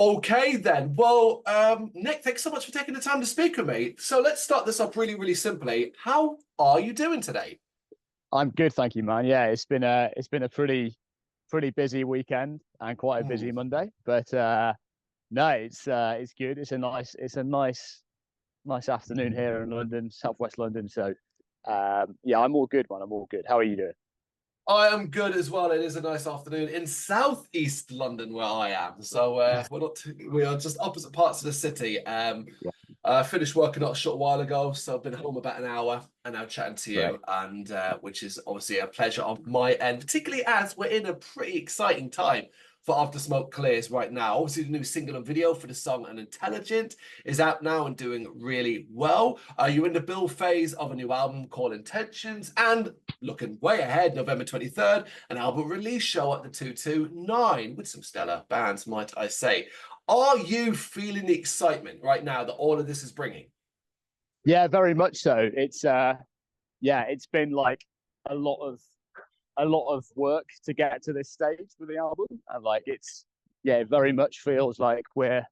Okay then. Well, Nick, thanks so much for taking the time to speak with me. So let's start this off really, really simply. How are you doing today? I'm good, thank you, man. Yeah, it's been a pretty busy weekend and quite a busy Monday, but no, it's good. It's a nice afternoon here in London, southwest London. So yeah, I'm all good, man. I'm all good. How are you doing? I am good as well. It is a nice afternoon in southeast London where I am. So we are just opposite parts of the city. Yeah, I finished working out a short while ago, so I've been home about an hour and now chatting to great. you, and which is obviously a pleasure on my end, particularly as we're in a pretty exciting time for After Smoke Clears right now. Obviously, the new single and video for the song Unintelligent is out now and doing really well. You're in the build phase of a new album called Intentions, and looking way ahead, November 23rd, an album release show at the 229 with some stellar bands, might I say. Are you feeling the excitement right now that all of this is bringing? Yeah, very much so. Yeah, it's been like a lot of work to get to this stage with the album, and like yeah, it very much feels like we're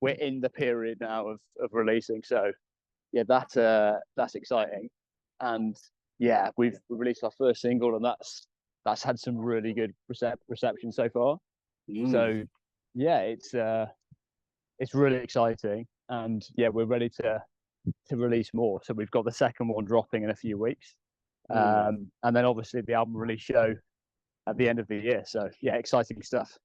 in the period now of releasing. So yeah, that's exciting, and yeah, we've released our first single, and that's had some really good reception so far. So yeah, it's really exciting, and yeah, we're ready to release more. So we've got the second one dropping in a few weeks, and then obviously the album release show at the end of the year. So yeah, exciting stuff.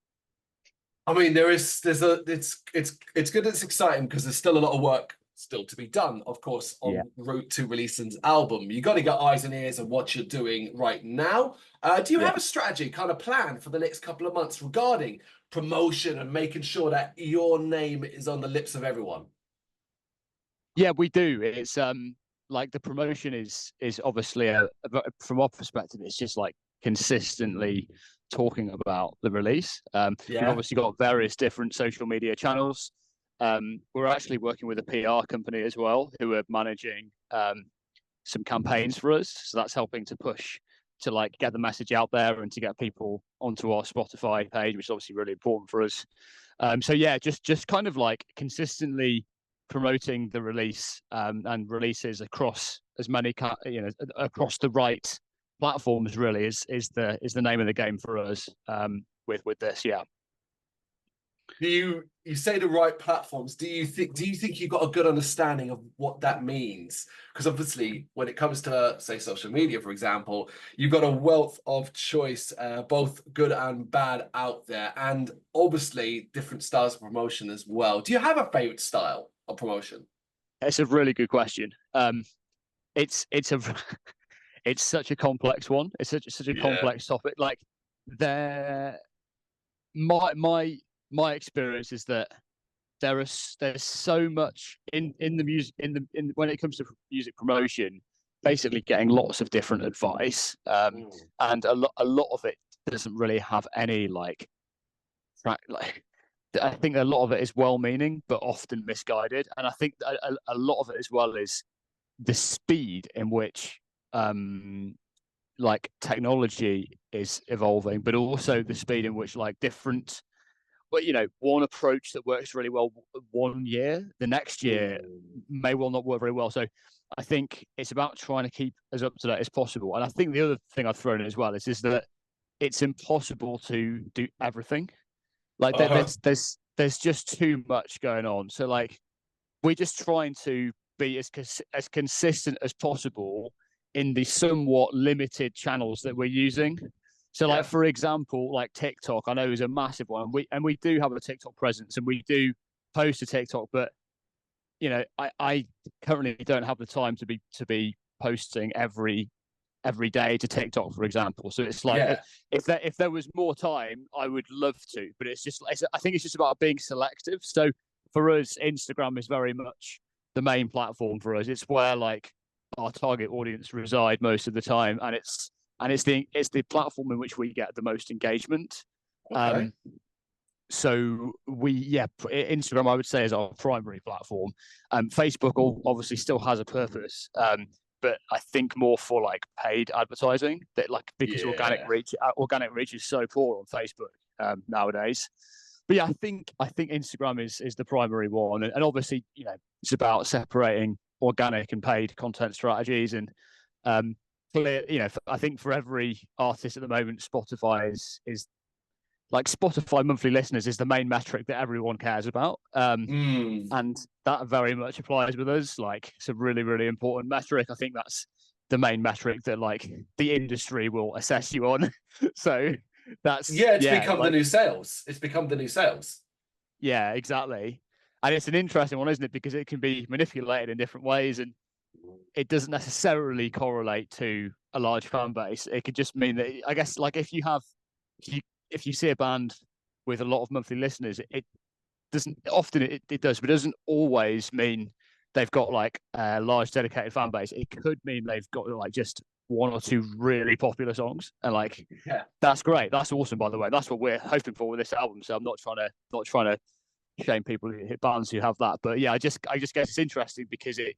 I mean, it's good. It's exciting because there's still a lot of work still to be done, of course, Yeah, on route to releasing an album. You got to get eyes and ears on what you're doing right now. Do you yeah. have a strategy, kind of plan for the next couple of months regarding promotion and making sure that your name is on the lips of everyone? Yeah, we do. It's like the promotion is obviously from our perspective, it's just like consistently talking about the release. We've Yeah. obviously got various different social media channels. We're actually working with a PR company as well who are managing some campaigns for us. So that's helping to push to like get the message out there and to get people onto our Spotify page, which is obviously really important for us. So yeah, just kind of like consistently promoting the release and releases across as many across the right platforms really is the name of the game for us with this. Yeah. You say the right platforms? Do you think you've got a good understanding of what that means? Because obviously, when it comes to say social media, for example, you've got a wealth of choice, both good and bad out there, and obviously different styles of promotion as well. Do you have a favorite style of promotion? It's a really good question. It's a it's such a complex one. It's such a Yeah. complex topic. Like there, my experience is that there's so much in the music in when it comes to music promotion, basically getting lots of different advice, and a lot of it doesn't really have any like I think a lot of it is well-meaning but often misguided, and I think a lot of it as well is the speed in which like technology is evolving, but also the speed in which like different, but one approach that works really well one year, the next year may well not work very well. So I think it's about trying to keep as up to date as possible. And I think the other thing I've thrown in as well is that it's impossible to do everything. Like there's just too much going on. So like we're just trying to be as consistent as possible in the somewhat limited channels that we're using. So like, Yeah. for example, like TikTok, I know is a massive one. We do have a TikTok presence and we do post to TikTok, but I currently don't have the time to be posting every day to TikTok, for example. So it's like Yeah. if there was more time, I would love to, but I think it's just about being selective. So for us, Instagram is very much the main platform for us. It's where like our target audience reside most of the time, and it's the platform in which we get the most engagement. Okay. So Instagram, I would say, is our primary platform. Facebook obviously still has a purpose, but I think more for like paid advertising. That like because Yeah. organic reach is so poor on Facebook nowadays. but yeah, I think Instagram is the primary one, and obviously, it's about separating organic and paid content strategies, and clear, I think for every artist at the moment, Spotify is like Spotify monthly listeners is the main metric that everyone cares about. And that very much applies with us. Like, it's a really, really important metric. I think that's the main metric that like the industry will assess you on. So it's become the new sales. It's become the new sales. Yeah, exactly. And it's an interesting one, isn't it? Because it can be manipulated in different ways, and it doesn't necessarily correlate to a large fan base. It could just mean that, I guess, like if you see a band with a lot of monthly listeners, it doesn't often it does, but it doesn't always mean they've got like a large dedicated fan base. It could mean they've got like just one or two really popular songs, and like that's great. That's awesome, by the way. That's what we're hoping for with this album. So I'm not trying to shame people who hit bands who have that, but yeah, I just guess it's interesting because it,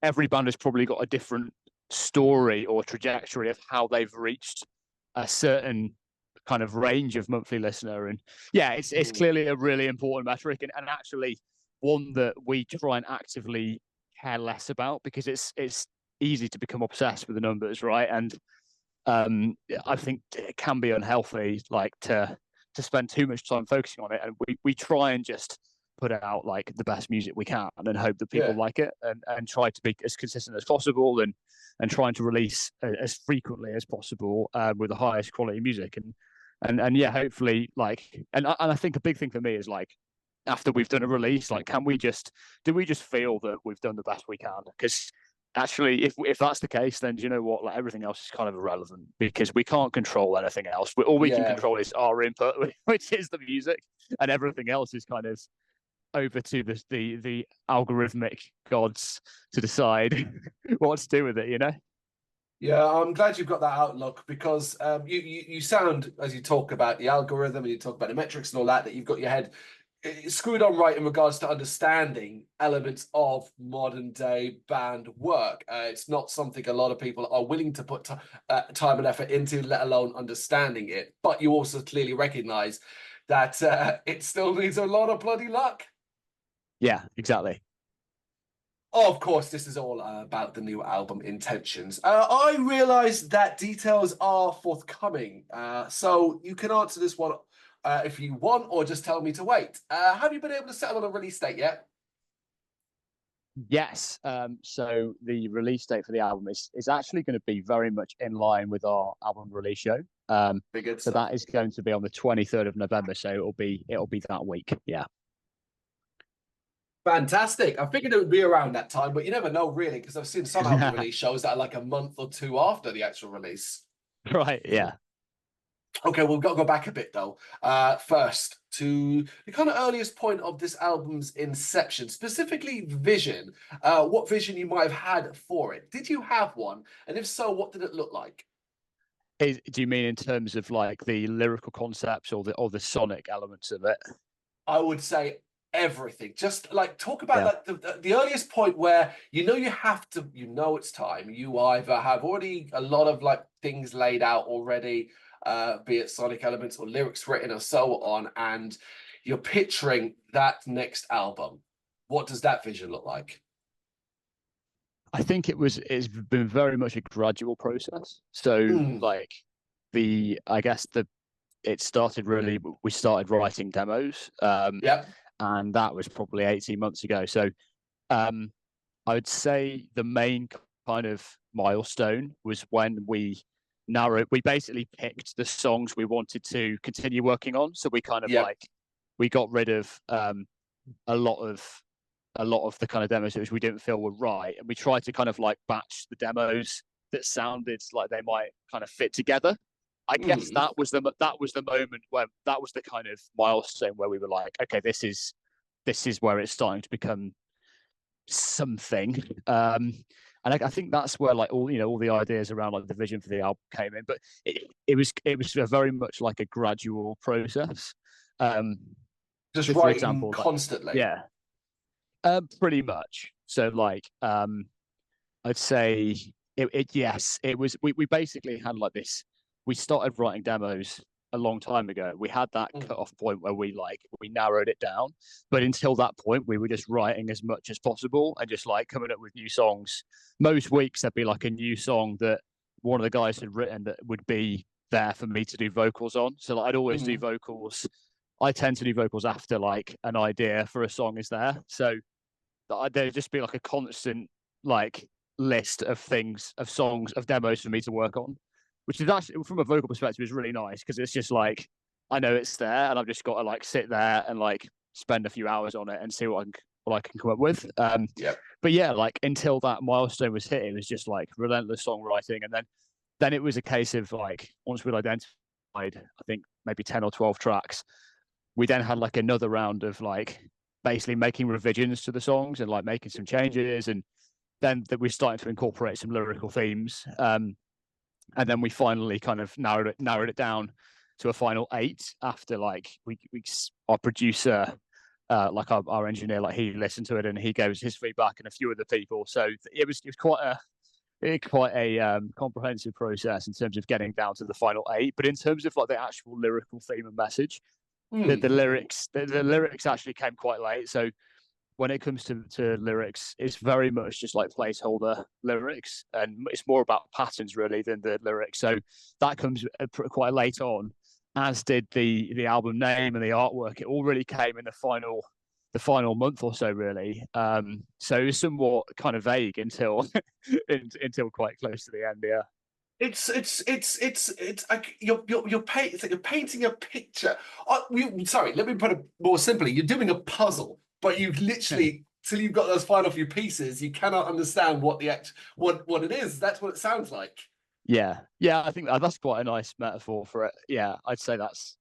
every band has probably got a different story or trajectory of how they've reached a certain kind of range of monthly listener, and yeah, it's clearly a really important metric, and actually one that we try and actively care less about, because it's easy to become obsessed with the numbers, right? And I think it can be unhealthy, like to spend too much time focusing on it, and we try and just put out like the best music we can and hope that people like it, and try to be as consistent as possible, and trying to release as frequently as possible with the highest quality music, and yeah, hopefully, like, and I think a big thing for me is like, after we've done a release, like, do we just feel that we've done the best we can? Because actually, if that's the case, then do you know what? Like, everything else is kind of irrelevant, because we can't control anything else. All we can control is our input, which is the music, and everything else is kind of over to the algorithmic gods to decide what to do with it. Yeah, I'm glad you've got that outlook, because you sound, as you talk about the algorithm and you talk about the metrics and all that you've got your head screwed on right in regards to understanding elements of modern day band work. It's not something a lot of people are willing to put time and effort into, let alone understanding it. But you also clearly recognize that it still needs a lot of bloody luck. Yeah, exactly. Of course, this is all about the new album Intentions. I realize that details are forthcoming, so you can answer this one if you want, or just tell me to wait. Have you been able to settle on a release date yet? Yes. So the release date for the album is actually going to be very much in line with our album release show. So that is going to be on the 23rd of November. So it'll be that week. Yeah. Fantastic. I figured it would be around that time, but you never know, really, because I've seen some album release shows that are like a month or two after the actual release. Right. Yeah. Okay, we've got to go back a bit, though. First, to the kind of earliest point of this album's inception, specifically vision. What vision you might have had for it? Did you have one? And if so, what did it look like? Do you mean in terms of like the lyrical concepts or the sonic elements of it? I would say everything. Just like talk about like the earliest point where you have to, it's time. You either have already a lot of like things laid out already, be it sonic elements or lyrics written or so on, and you're picturing that next album. What does that vision look like? I think it's been very much a gradual process. So like it started really, we started writing demos. And that was probably 18 months ago. So I would say the main kind of milestone was when we basically picked the songs we wanted to continue working on. So we kind of we got rid of a lot of the kind of demos which we didn't feel were right, and we tried to kind of like batch the demos that sounded like they might kind of fit together. I guess that was the moment where that was the kind of milestone where we were like, okay, this is where it's starting to become something. And I think that's where like all the ideas around like the vision for the album came in. But it was very much like a gradual process. Just writing, for example, constantly. Pretty much. So like I'd say it was we basically had like this. We started writing demos a long time ago. We had that Mm. cut-off point where we narrowed it down, but until that point, we were just writing as much as possible and just like coming up with new songs. Most weeks there'd be like a new song that one of the guys had written that would be there for me to do vocals on. So like, I'd always do vocals. I tend to do vocals after like an idea for a song is there. So there'd just be like a constant like list of things, of songs, of demos for me to work on, which is actually from a vocal perspective is really nice because it's just like I know it's there and I've just got to like sit there and like spend a few hours on it and see what I can come up with. But yeah, like until that milestone was hit, it was just like relentless songwriting, and then it was a case of like once we'd identified, I think maybe 10 or 12 tracks, we then had like another round of like basically making revisions to the songs and like making some changes, and then that we started to incorporate some lyrical themes, and then we finally kind of narrowed it down to a final 8 after like we our producer, like our engineer, like he listened to it and he gave us his feedback and a few other people. So it was quite a comprehensive process in terms of getting down to the final 8. But in terms of like the actual lyrical theme and message, the lyrics actually came quite late. So when it comes to lyrics, it's very much just like placeholder lyrics, and it's more about patterns really than the lyrics. So that comes quite late on, as did the album name and the artwork. It all really came in the final month or so, really. So it was somewhat kind of vague until until quite close to the end. Yeah. It's like you're painting a picture. Sorry, let me put it more simply. You're doing a puzzle, but you've literally till you've got those final few pieces, you cannot understand what what it is. That's what it sounds like. Yeah, I think that's quite a nice metaphor for it. Yeah, I'd say that's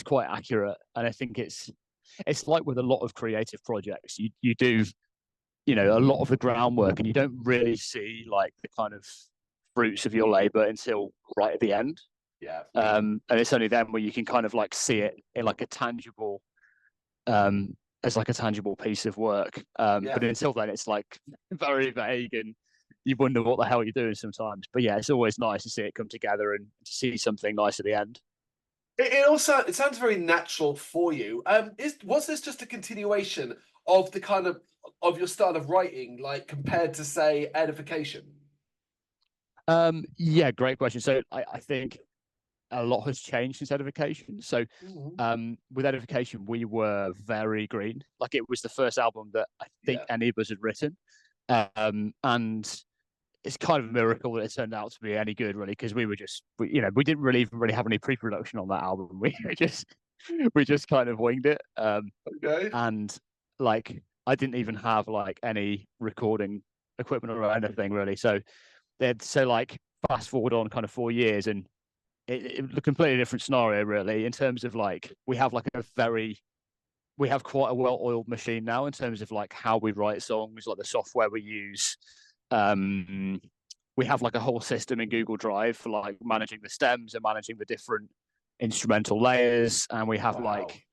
quite accurate, and I think it's like with a lot of creative projects, you do, you know, a lot of the groundwork, and you don't really see like the kind of fruits of your labor until right at the end. Yeah. And it's only then where you can kind of like see it in like a tangible, as like a tangible piece of work. But until then, it's like very vague, and you wonder what the hell you're doing sometimes. But yeah, it's always nice to see it come together and to see something nice at the end. It sounds very natural for you. Was this just a continuation of the kind of your style of writing, like compared to say Edification? Yeah, great question. So I think a lot has changed since Edification. So with Edification, we were very green. Like it was the first album that I think any of us had written. And it's kind of a miracle that it turned out to be any good, really, because we didn't really even have any pre-production on that album. We just kind of winged it. And like I didn't even have like any recording equipment or anything really. So like fast forward on kind of 4 years, and it was a completely different scenario really in terms of like we have quite a well-oiled machine now in terms of like how we write songs, like the software we use. We have like a whole system in Google Drive for like managing the stems and managing the different instrumental layers, and we have like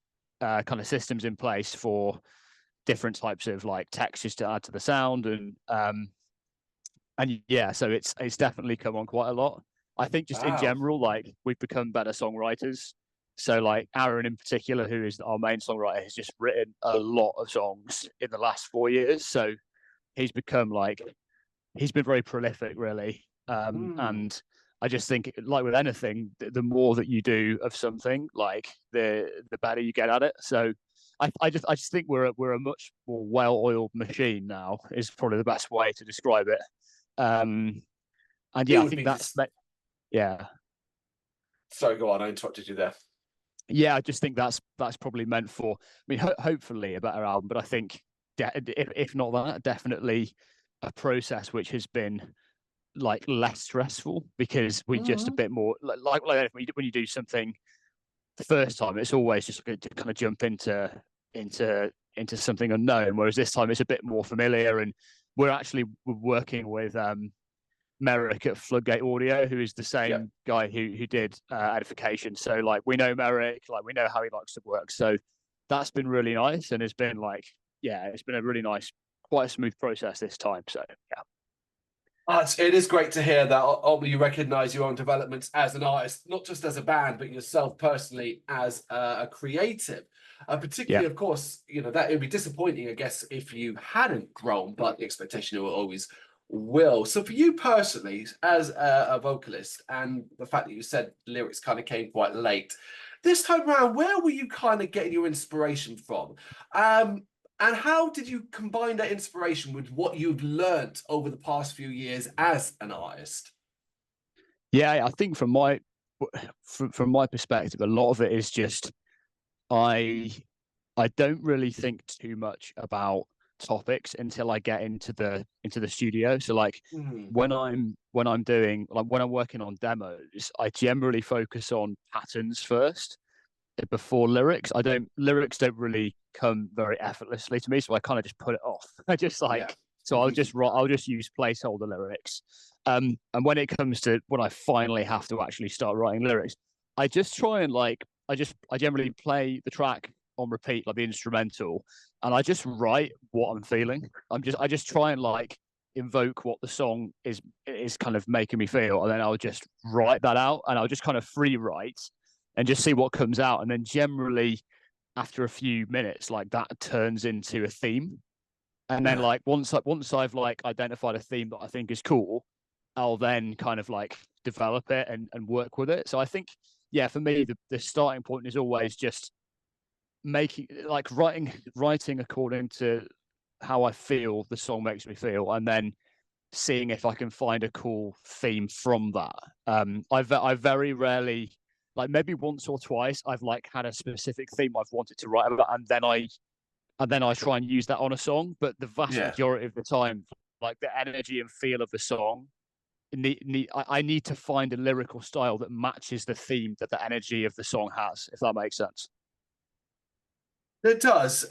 kind of systems in place for different types of like textures to add to the sound, and yeah, so it's definitely come on quite a lot. I think just in general, like we've become better songwriters. So like Aaron in particular, who is our main songwriter, has just written a lot of songs in the last 4 years. So he's become like, he's been very prolific really. And I just think like with anything, the more that you do of something, like the better you get at it. So I just think we're a much more well-oiled machine now is probably the best way to describe it. And yeah, I think yeah. Sorry, go on. I interrupted you there. Yeah, I just think that's probably meant for, I mean, hopefully a better album, but I think if not that, definitely a process which has been like less stressful because we're just a bit more like when you do something the first time, it's always just to kind of jump into something unknown, whereas this time it's a bit more familiar, and we're working with Merrick at Floodgate Audio, who is the same guy who did Edification. So like we know Merrick, like we know how he likes to work. So that's been really nice, and it's been like it's been a really nice, quite a smooth process this time. So yeah. It is great to hear that you recognize your own developments as an artist, not just as a band, but yourself personally as a creative. Yeah. Particularly, of course, you know, that it would be disappointing, I guess, if you hadn't grown, but the expectation will always will. So for you personally, as a vocalist, and the fact that you said lyrics kind of came quite late, this time around, where were you kind of getting your inspiration from? And how did you combine that inspiration with what you've learnt over the past few years as an artist? Yeah, I think from my perspective, a lot of it is just I I don't really think too much about topics until I get into the studio. So like Hmm. when I'm doing like when I'm working on demos, I generally focus on patterns first before lyrics. Lyrics don't really come very effortlessly to me, so I kind of just put it off. I just Yeah. like so I'll just use placeholder lyrics. And when it comes to when I finally have to actually start writing lyrics, I just try and I generally play the track on repeat, like the instrumental, and I just write what I'm feeling. I just try and like invoke what the song is kind of making me feel, and then I'll just write that out, and I'll just kind of free write and just see what comes out. And then generally after a few minutes, like that turns into a theme. And then Yeah. like once I've like identified a theme that I think is cool, I'll then kind of like develop it and work with it. So I think, yeah, for me, the starting point is always just making like writing according to how I feel the song makes me feel, and then seeing if I can find a cool theme from that. I very rarely, like maybe once or twice, I've like had a specific theme I've wanted to write about, and then I try and use that on a song. But the vast Yeah. majority of the time, like the energy and feel of the song, I need to find a lyrical style that matches the theme that the energy of the song has, if that makes sense. It does.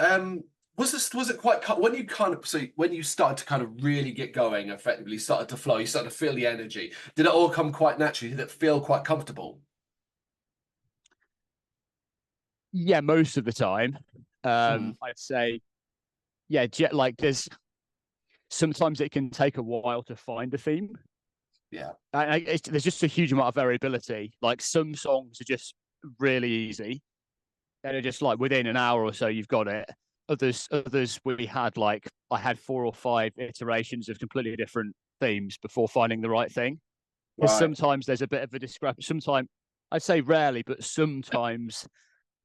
Was it quite when you kind of when you started to kind of really get going, effectively started to flow, you started to feel the energy. Did it all come quite naturally? Did it feel quite comfortable? Yeah, most of the time. Mm. I'd say, yeah, like sometimes it can take a while to find a theme. Yeah. There's just a huge amount of variability. Like some songs are just really easy, and are just like within an hour or so you've got it. Others we had like I had 4 or 5 iterations of completely different themes before finding the right thing. Because Right. sometimes there's a bit of a discrepancy. Sometimes I'd say rarely, but sometimes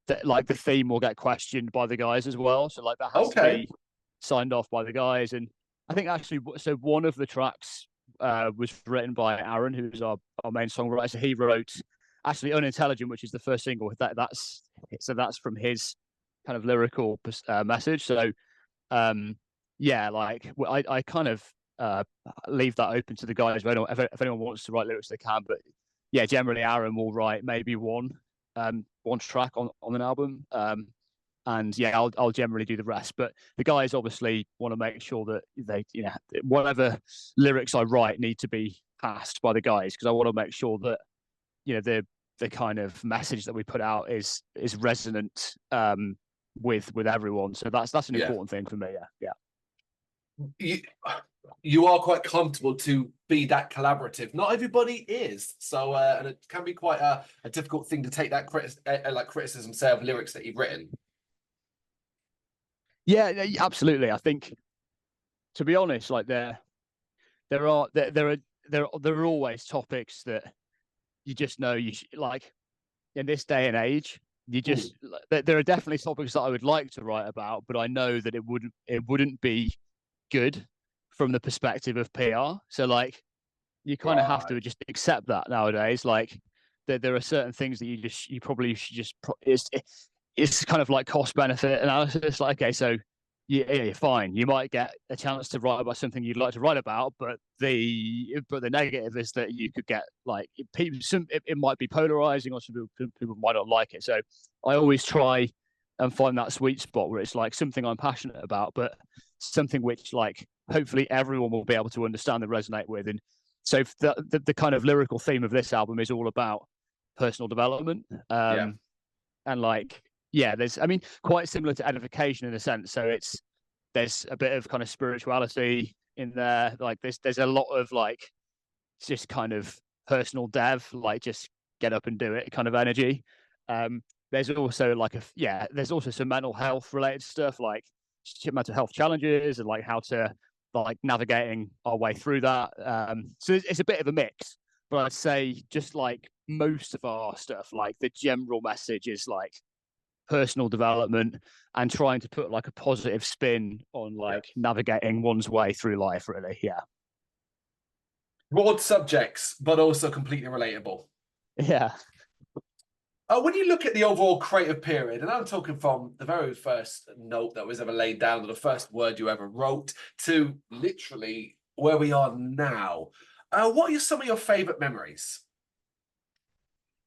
that like the theme will get questioned by the guys as well. So like that has to Okay. be signed off by the guys. And I think actually, so one of the tracks was written by Aaron, who's our main songwriter. So he wrote actually Unintelligent, which is the first single. That's from his kind of lyrical message. So yeah, like I kind of leave that open to the guys. If anyone wants to write lyrics, they can. But yeah, generally Aaron will write maybe one track on an album. And yeah, I'll generally do the rest. But the guys obviously want to make sure that whatever lyrics I write need to be passed by the guys, because I want to make sure that the kind of message that we put out is resonant with everyone. So that's an Yeah. important thing for me. Yeah. You you are quite comfortable to be that collaborative. Not everybody is. So and it can be quite a difficult thing to take that like criticism, say, of lyrics that you've written. Yeah, absolutely. I think, to be honest, like there are always topics that you just know like in this day and age. Mm. There are definitely topics that I would like to write about, but I know that it wouldn't be good from the perspective of PR. So like you kind of have Right. to just accept that nowadays. Like there are certain things that you probably should just it's kind of like cost benefit analysis. Like, okay, so yeah, fine. You might get a chance to write about something you'd like to write about, but the negative is that you could get like it might be polarizing, or some people might not like it. So I always try and find that sweet spot where it's like something I'm passionate about, but something which like hopefully everyone will be able to understand and resonate with. And so the kind of lyrical theme of this album is all about personal development. Yeah. And like yeah, I mean, quite similar to edification in a sense. So there's a bit of kind of spirituality, in there. Like there's a lot of like just kind of personal dev, like just get up and do it kind of energy. There's also like there's also some mental health related stuff, like mental health challenges and like how to like navigating our way through that. So it's a bit of a mix, but I'd say just like most of our stuff, like the general message is like personal development and trying to put like a positive spin on like navigating one's way through life, really. Yeah. Broad subjects, but also completely relatable. Yeah. When you look at the overall creative period, and I'm talking from the very first note that was ever laid down, or the first word you ever wrote, to literally where we are now, what are some of your favorite memories?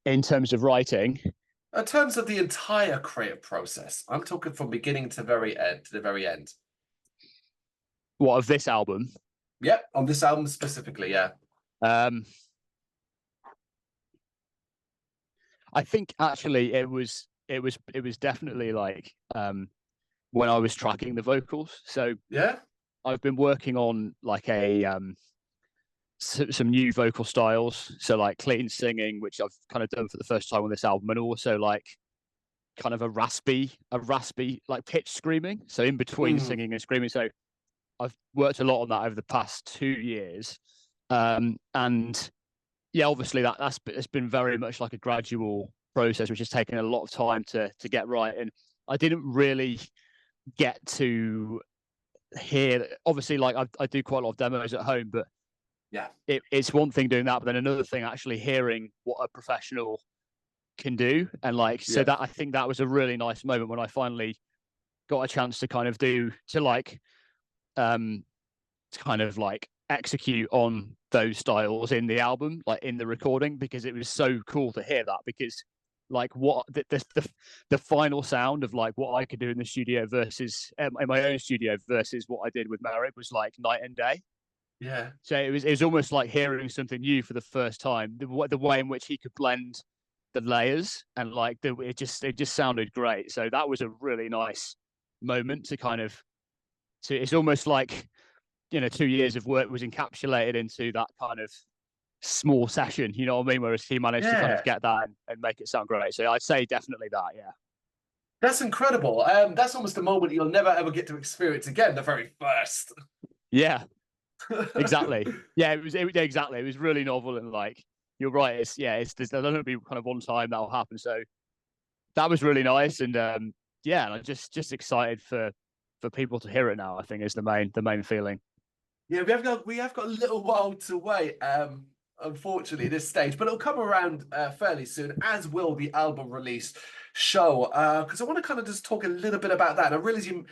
In terms of writing? In terms of the entire creative process, I'm talking from beginning to very end, to the very end. What, of this album? Yep, on this album specifically, yeah. I think actually it was definitely like when I was tracking the vocals. So yeah, I've been working on like some new vocal styles. So like clean singing, which I've kind of done for the first time on this album, and also like kind of a raspy like pitch screaming. So in between singing and screaming. So I've worked a lot on that over the past 2 years. And yeah, obviously it's been very much like a gradual process, which has taken a lot of time to get right. And I didn't really get to hear, obviously, like I do quite a lot of demos at home, but yeah, it's one thing doing that, but then another thing actually hearing what a professional can do. And like, so that I think that was a really nice moment when I finally got a chance to kind of kind of like execute on those styles in the album, like in the recording, because it was so cool to hear that. Because like what the final sound of like what I could do in the studio versus in my own studio versus what I did with Merrick was like night and day. Yeah. So it was almost like hearing something new for the first time. The way in which he could blend the layers and like it just sounded great. So that was a really nice moment to kind of. So it's almost like 2 years of work was encapsulated into that kind of small session. You know what I mean? Whereas he managed to kind of get that and make it sound great. So I'd say definitely that. Yeah. That's incredible. That's almost a moment you'll never ever get to experience again. The very first. Yeah. Exactly. Yeah, exactly. It was really novel and like you're right. There's only be kind of one time that'll happen. So that was really nice, and yeah, and I'm just excited for people to hear it now. I think is the main feeling. Yeah, we have got a little while to wait. Unfortunately, at this stage, but it'll come around fairly soon, as will the album release show. Because I want to kind of just talk a little bit about that. And I realize you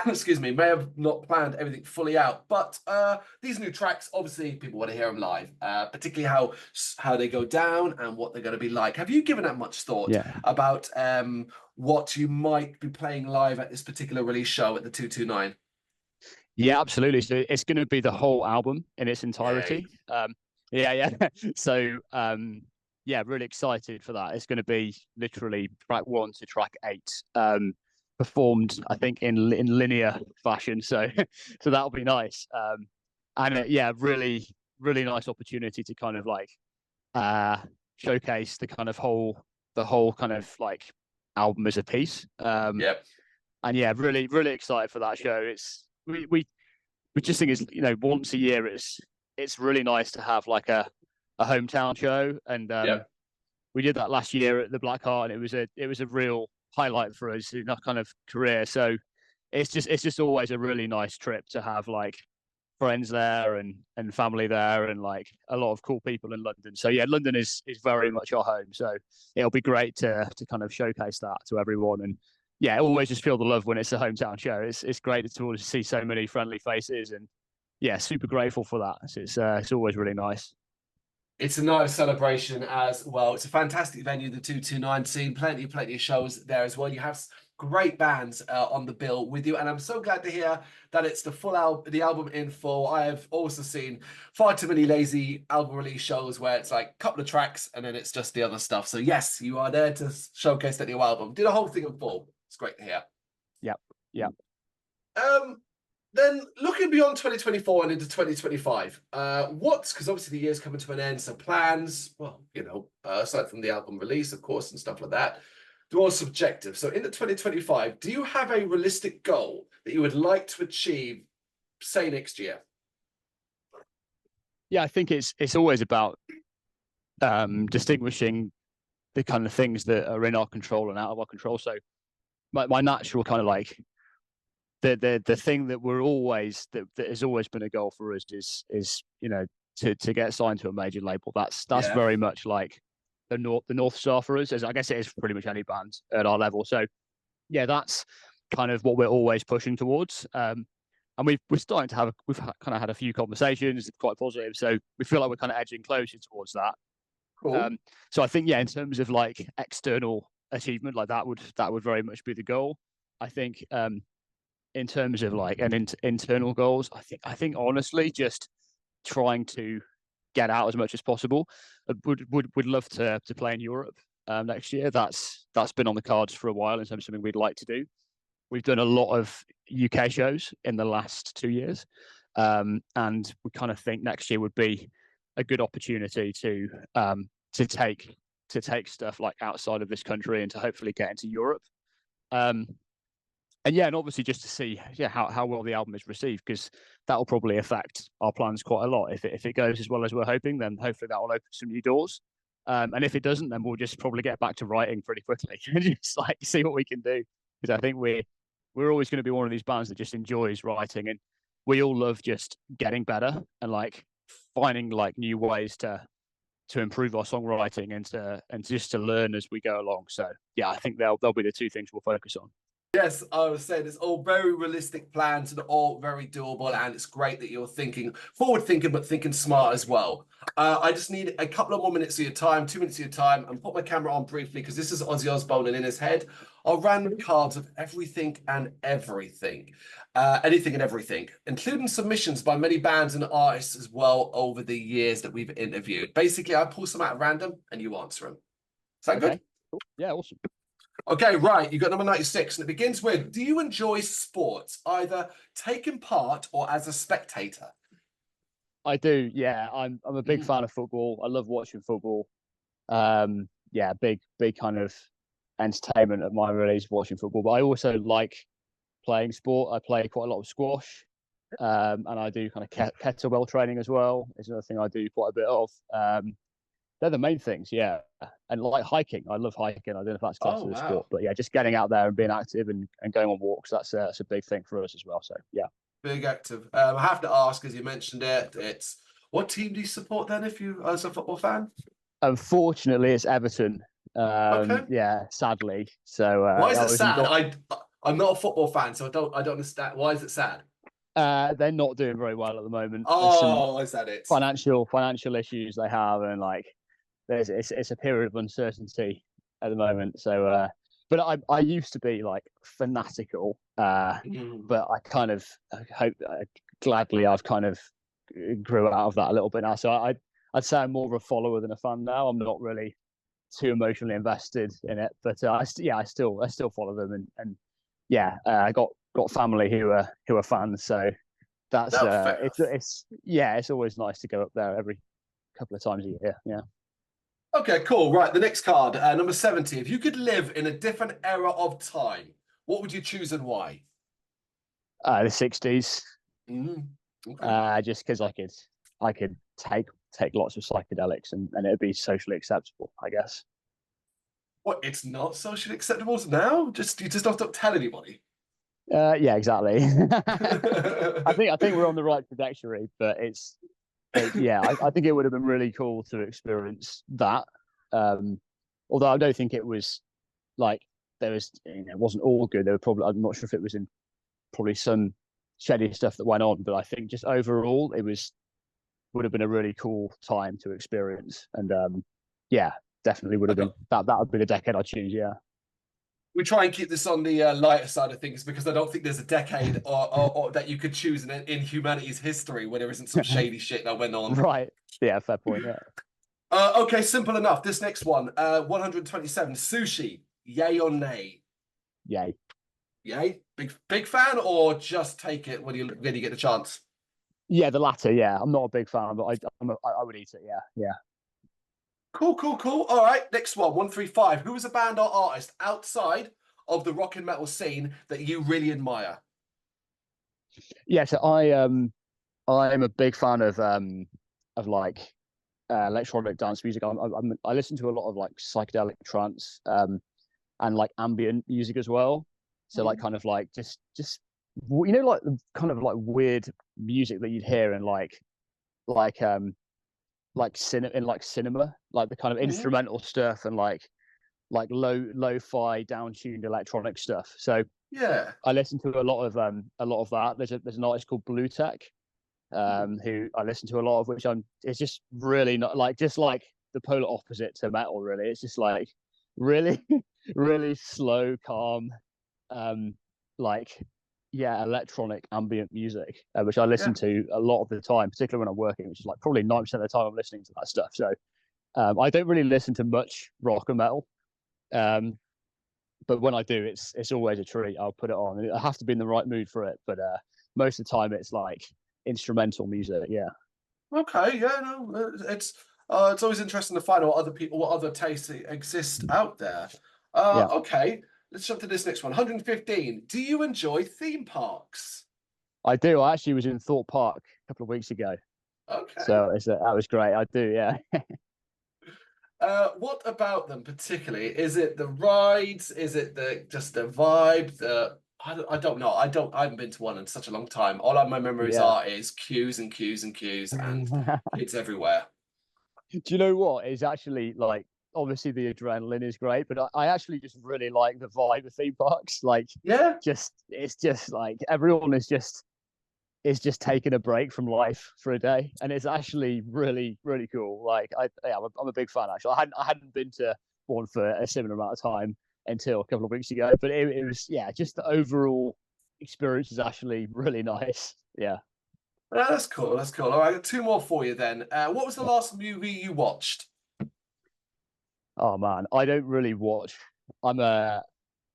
excuse me, may have not planned everything fully out, but these new tracks, obviously, people want to hear them live, particularly how they go down and what they're going to be like. Have you given that much thought about what you might be playing live at this particular release show at the 229? Yeah, absolutely. So it's going to be the whole album in its entirety. Yeah. So yeah, really excited for that. It's going to be literally track 1 to track 8. Performed, I think, in linear fashion, so that'll be nice. And yeah, really nice opportunity to kind of like showcase the whole kind of like album as a piece. And yeah, really excited for that show. It's we just think it's once a year it's really nice to have like a hometown show, and we did that last year at the Black Heart, and it was a real highlight for us in our kind of career. So it's just always a really nice trip to have like friends there and family there and like a lot of cool people in London. So yeah, London is very much our home. So it'll be great to kind of showcase that to everyone. And yeah, always just feel the love when it's a hometown show. It's great to see so many friendly faces, and yeah, super grateful for that. So it's always really nice. It's a nice celebration as well. It's a fantastic venue, the 229 scene. Plenty of shows there as well. You have great bands on the bill with you, and I'm so glad to hear that it's the full album, the album in full. I have also seen far too many lazy album release shows where it's like a couple of tracks and then it's just the other stuff. So yes, you are there to showcase that new album. Do the whole thing in full. It's great to hear. Yep. Then looking beyond 2024 and into 2025, because obviously the year's coming to an end, so plans, well, aside from the album release, of course, and stuff like that, they're all subjective. So into 2025, do you have a realistic goal that you would like to achieve, say, next year? Yeah, I think it's always about distinguishing the kind of things that are in our control and out of our control. So my natural kind of like the thing that that has always been a goal for us is to get signed to a major label. That's very much like the North Star for us, as I guess it is for pretty much any band at our level. So yeah, that's kind of what we're always pushing towards. And we're starting to we've kind of had a few conversations, quite positive. So we feel like we're kind of edging closer towards that. Cool. So I think, yeah, in terms of like external achievement, like that would very much be the goal. I think in terms of like internal goals, I think honestly, just trying to get out as much as possible. Would love to play in Europe next year. That's been on the cards for a while in terms of something we'd like to do. We've done a lot of UK shows in the last 2 years, and we kind of think next year would be a good opportunity to take stuff like outside of this country and to hopefully get into Europe. And yeah, and obviously just to see how well the album is received, because that will probably affect our plans quite a lot. If it goes as well as we're hoping, then hopefully that will open some new doors. And if it doesn't, then we'll just probably get back to writing pretty quickly and just like see what we can do. Because I think we're always going to be one of these bands that just enjoys writing, and we all love just getting better and like finding like new ways to improve our songwriting and just to learn as we go along. So yeah, I think they'll be the two things we'll focus on. Yes, I was saying it's all very realistic plans and all very doable, and it's great that you're forward thinking, but thinking smart as well. I just need a couple of more minutes of your time, 2 minutes of your time, and put my camera on briefly because this is Ozzy Osbourne, and in his head are random cards of everything and everything, anything and everything, including submissions by many bands and artists as well over the years that we've interviewed. Basically, I pull some out at random and you answer them. Is that good? Cool. Yeah, awesome. Okay, right. You got number 96, and it begins with: do you enjoy sports, either taking part or as a spectator? I do. Yeah, I'm a big fan of football. I love watching football. Yeah, big kind of entertainment of mine really is watching football. But I also like playing sport. I play quite a lot of squash, and I do kind of kettlebell training as well. It's another thing I do quite a bit of. They're the main things, yeah. And like hiking, I love hiking. I don't know if that's classed as a sport, but yeah, just getting out there and being active and going on walks, that's a big thing for us as well. So yeah. Big active. I have to ask, as you mentioned it, it's what team do you support then if you as a football fan? Unfortunately, it's Everton. Okay. Yeah, sadly. So why is it sad? I'm not a football fan, so I don't understand. Why is it sad? They're not doing very well at the moment. Oh, is that it? Financial issues they have, and like it's a period of uncertainty at the moment. So but I used to be like fanatical, but I kind of gladly I've kind of grew out of that a little bit now. So I'd say I'm more of a follower than a fan now. I'm not really too emotionally invested in it, but I still follow them, and yeah, I got family who are fans, so that's it's always nice to go up there every couple of times a year. Yeah. Okay, cool. Right, the next card, number 70. If you could live in a different era of time, what would you choose and why? The 60s. Okay. Just because I could take lots of psychedelics and it'd be socially acceptable, I guess. What? It's not socially acceptable now? You just don't tell anybody. Yeah, exactly. I think we're on the right trajectory, but I think it would have been really cool to experience that. Although I don't think it was like it wasn't all good. There were probably, I'm not sure if it was in probably some shady stuff that went on, but I think just overall it would have been a really cool time to experience. And yeah, definitely would have been that would be the decade I'd choose. Yeah. We try and keep this on the lighter side of things because I don't think there's a decade or that you could choose in humanity's history where there isn't some shady shit that went on. Right. Yeah, fair point. Yeah. Okay, simple enough. This next one, 127, sushi, yay or nay? Yay. Yeah, big fan, or just take it when you really get the chance? Yeah, the latter. Yeah, I'm not a big fan, but I would eat it. Yeah, yeah. Cool, cool, cool. All right, next one, 135. Who is a band or artist outside of the rock and metal scene that you really admire? Yeah, so I'm a big fan of like electronic dance music. I listen to a lot of like psychedelic trance and like ambient music as well. So like Mhm. kind of like just you know like the kind of like weird music that you'd hear in like cinema, like the kind of Mhm. instrumental stuff and like lo-fi down-tuned electronic stuff. So Yeah. I listen to a lot of that. There's an artist called Blue Tech, who I listen to a lot of, which it's just really not like just like the polar opposite to metal. Really, it's just like really really slow, calm, um, like yeah, electronic ambient music, which I listen Yeah. to a lot of the time, particularly when I'm working, which is like probably 90% of the time I'm listening to that stuff. So I don't really listen to much rock and metal. Um, but when I do, it's always a treat. I'll put it on. And I have to be in the right mood for it. But most of the time, it's like instrumental music. Yeah, Okay. Yeah. No, it's always interesting to find out what other people, what other tastes exist out there. yeah, Okay. Let's jump to this next one. 115. Do you enjoy theme parks? I do. I actually was in Thorpe Park a couple of weeks ago, Okay. so that was great. I do. Yeah, What about them particularly? Is it the rides? Is it the just the vibe? I don't know. I haven't been to one in such a long time. All of my memories yeah. are is queues and queues and queues and kids everywhere. Do you know what? It's actually like obviously the adrenaline is great, but I actually just really like the vibe of theme parks. Like, Yeah. just it's just like everyone is just taking a break from life for a day, and it's actually really really cool. Like, I'm a big fan. Actually, I hadn't been to one for a similar amount of time until a couple of weeks ago, but it was yeah, just the overall experience is actually really nice. Yeah. That's cool. That's cool. All right, I got two more for you then. What was the last movie you watched? Oh man, I don't really watch. I'm a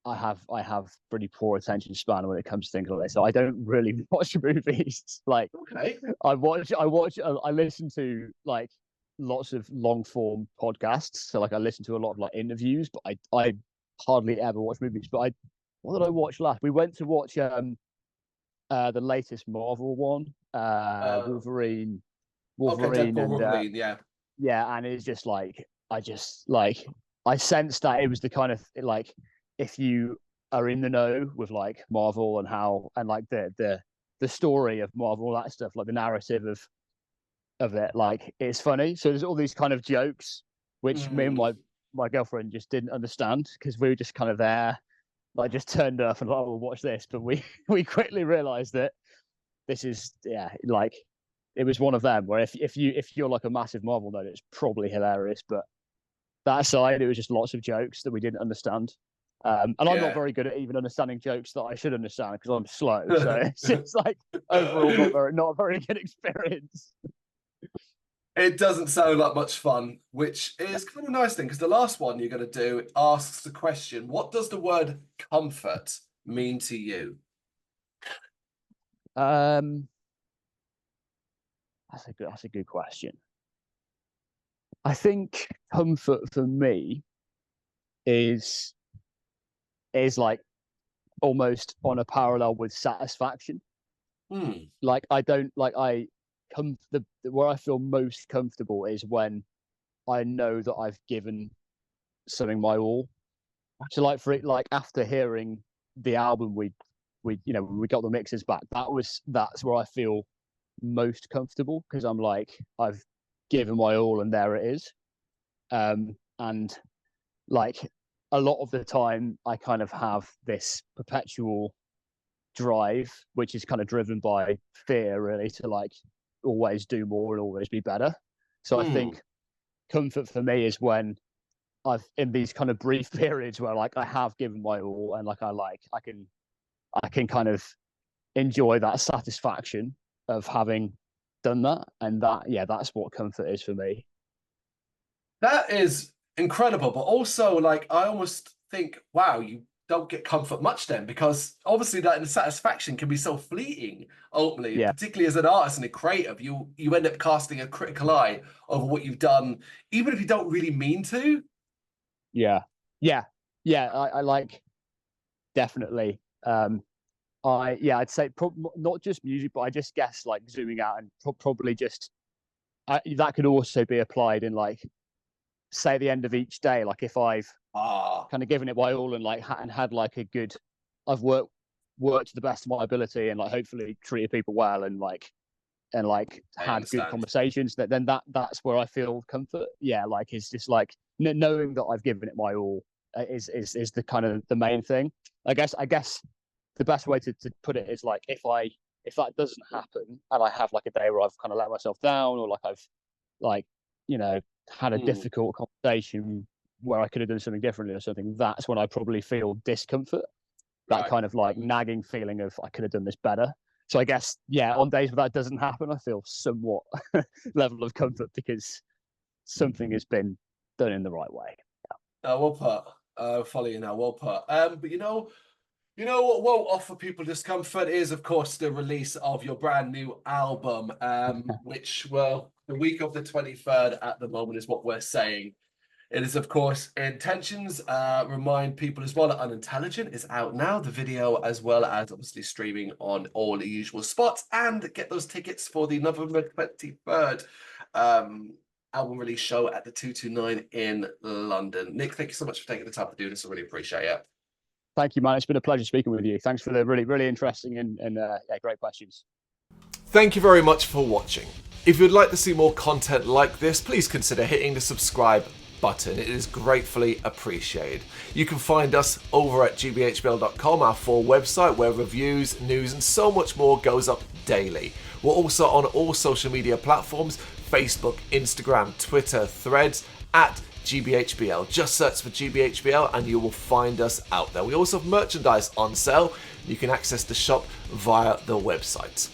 I have pretty poor attention span when it comes to things like this. So I don't really watch movies. Like Okay. I listen to like lots of long form podcasts. So like I listen to a lot of like interviews, but I hardly ever watch movies. But I what did I watch last? We went to watch the latest Marvel one, Uh, okay, Wolverine, Deadpool, and Wolverine. Yeah. yeah, and it's just like I sensed that it was the kind of like if you are in the know with like Marvel and how and like the story of Marvel, all that stuff, like the narrative of it, like it's funny. So there's all these kind of jokes which me and Mm, my girlfriend just didn't understand because we were just kind of there, like just turned up and like, oh, we'll watch this, but we we quickly realized that this is yeah, like it was one of them where if you're like a massive Marvel nerd, it's probably hilarious, but that aside, it was just lots of jokes that we didn't understand. And I'm not yeah. very good at even understanding jokes that I should understand because I'm slow. So it's just like overall not a very good experience. It doesn't sound like much fun, which is kind of nice thing because the last one you're going to do asks the question, what does the word comfort mean to you? Um, that's a good question. I think comfort for me is is like almost on a parallel with satisfaction. Hmm. Like I don't like I come the where I feel most comfortable is when I know that I've given something my all. So like for it, like after hearing the album, we you know we got the mixes back. That's where I feel most comfortable because I'm like I've given my all and there it is. And like a lot of the time, I kind of have this perpetual drive, which is kind of driven by fear, really, to like always do more and always be better. So I Hmm. think comfort for me is when I've in these kind of brief periods where like I have given my all and like I can kind of enjoy that satisfaction of having done that. And that yeah, that's what comfort is for me. That is incredible, but also like I almost think, wow, you don't get comfort much then, because obviously that satisfaction can be so fleeting ultimately, Yeah. particularly as an artist and a creative. You end up casting a critical eye over what you've done, even if you don't really mean to. Yeah. I like, definitely. I'd say not just music, but I just guess like zooming out and probably just that could also be applied in, like, say at the end of each day, like if I've kind of given it my all and like had like a good, I've worked to the best of my ability and like hopefully treated people well and had good conversations, then that's where I feel comfort. Yeah, like it's just like knowing that I've given it my all is the kind of the main thing. I guess the best way to put it is like if that doesn't happen and I have like a day where I've kind of let myself down, or like I've like, you know, had a difficult conversation where I could have done something differently or something, that's when I probably feel discomfort, that kind of like nagging feeling of I could have done this better. So I guess, yeah, on days where that doesn't happen, I feel somewhat level of comfort because something has been done in the right way. Well put. Follow you now. Well put. But you know what won't offer people discomfort is, of course, the release of your brand new album, which, well, the week of the 23rd at the moment is what we're saying. It is, of course, Intentions. Remind people as well that Unintelligent is out now, the video, as well as obviously streaming on all the usual spots. And get those tickets for the November 23rd album release show at the 229 in London. Nick, thank you so much for taking the time to do this. I really appreciate it. Thank you, man. It's been a pleasure speaking with you. Thanks for the really, really interesting and great questions. Thank you very much for watching. If you'd like to see more content like this, please consider hitting the subscribe button. It is gratefully appreciated. You can find us over at gbhbl.com, our full website, where reviews, news, and so much more goes up daily. We're also on all social media platforms: Facebook, Instagram, Twitter, Threads, at GBHBL. Just search for GBHBL and you will find us out there. We also have merchandise on sale. You can access the shop via the website.